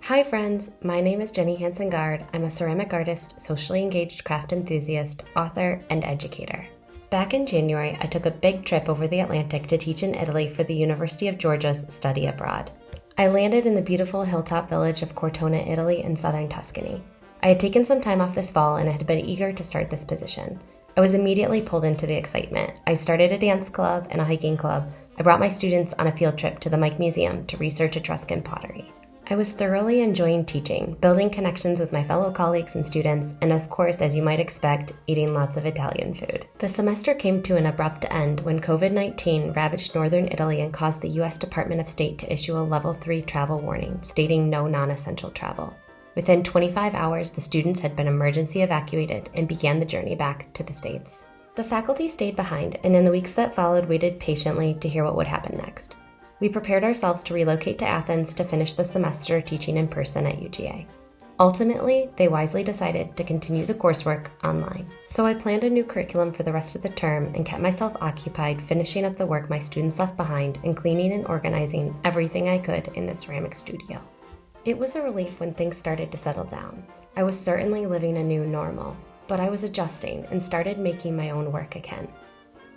Hi friends, my name is Jenny Hansen-Gard. I'm a ceramic artist, socially engaged craft enthusiast, author, and educator. Back in January, I took a big trip over the Atlantic to teach in Italy for the University of Georgia's Study Abroad. I landed in the beautiful hilltop village of Cortona, Italy in southern Tuscany. I had taken some time off this fall and had been eager to start this position. I was immediately pulled into the excitement. I started a dance club and a hiking club. I brought my students on a field trip to the Mike Museum to research Etruscan pottery. I was thoroughly enjoying teaching, building connections with my fellow colleagues and students, and of course, as you might expect, eating lots of Italian food. The semester came to an abrupt end when COVID-19 ravaged northern Italy and caused the U.S. Department of State to issue a Level 3 travel warning, stating no non-essential travel. Within 25 hours, the students had been emergency evacuated and began the journey back to the States. The faculty stayed behind, and in the weeks that followed, waited patiently to hear what would happen next. We prepared ourselves to relocate to Athens to finish the semester teaching in person at UGA. Ultimately, they wisely decided to continue the coursework online. So I planned a new curriculum for the rest of the term and kept myself occupied finishing up the work my students left behind and cleaning and organizing everything I could in the ceramic studio. It was a relief when things started to settle down. I was certainly living a new normal, but I was adjusting and started making my own work again.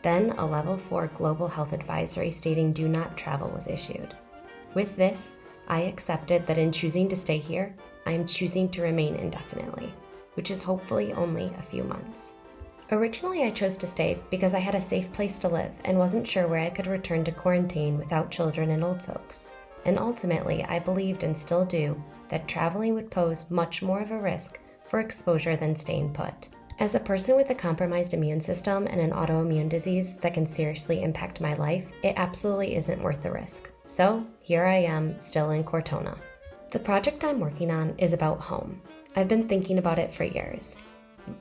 Then a Level 4 global health advisory stating do not travel was issued. With this, I accepted that in choosing to stay here, I am choosing to remain indefinitely, which is hopefully only a few months. Originally, I chose to stay because I had a safe place to live and wasn't sure where I could return to quarantine without children and old folks. And ultimately, I believed and still do that traveling would pose much more of a risk for exposure than staying put. As a person with a compromised immune system and an autoimmune disease that can seriously impact my life, it absolutely isn't worth the risk. So here I am, still in Cortona. The project I'm working on is about home. I've been thinking about it for years,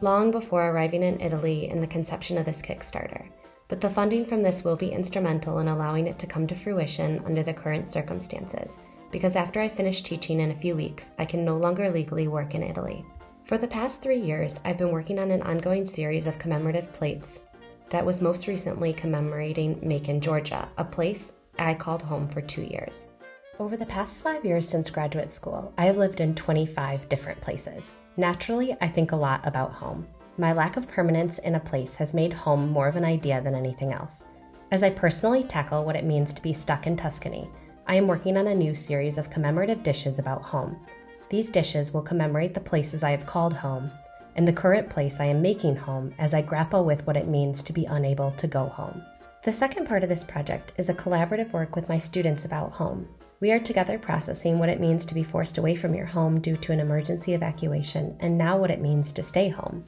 long before arriving in Italy and the conception of this Kickstarter. But the funding from this will be instrumental in allowing it to come to fruition under the current circumstances, because after I finish teaching in a few weeks, I can no longer legally work in Italy. For the past 3 years, I've been working on an ongoing series of commemorative plates that was most recently commemorating Macon, Georgia, a place I called home for 2 years. Over the past 5 years since graduate school, I have lived in 25 different places. Naturally, I think a lot about home. My lack of permanence in a place has made home more of an idea than anything else. As I personally tackle what it means to be stuck in Tuscany, I am working on a new series of commemorative dishes about home. These dishes will commemorate the places I have called home and the current place I am making home as I grapple with what it means to be unable to go home. The second part of this project is a collaborative work with my students about home. We are together processing what it means to be forced away from your home due to an emergency evacuation and now what it means to stay home.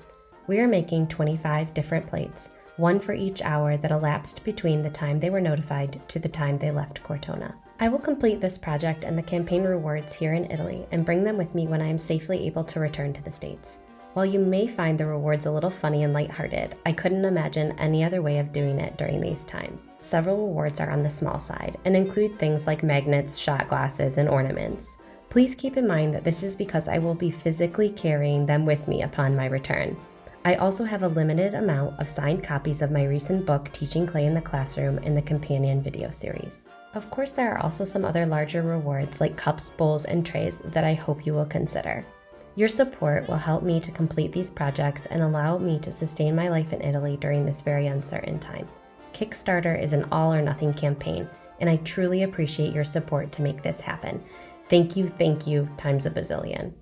We are making 25 different plates, one for each hour that elapsed between the time they were notified to the time they left Cortona. I will complete this project and the campaign rewards here in Italy and bring them with me when I am safely able to return to the States. While you may find the rewards a little funny and lighthearted, I couldn't imagine any other way of doing it during these times. Several rewards are on the small side and include things like magnets, shot glasses, and ornaments. Please keep in mind that this is because I will be physically carrying them with me upon my return. I also have a limited amount of signed copies of my recent book, Teaching Clay in the Classroom, and the companion video series. Of course, there are also some other larger rewards like cups, bowls, and trays that I hope you will consider. Your support will help me to complete these projects and allow me to sustain my life in Italy during this very uncertain time. Kickstarter is an all-or-nothing campaign, and I truly appreciate your support to make this happen. Thank you, times a bazillion.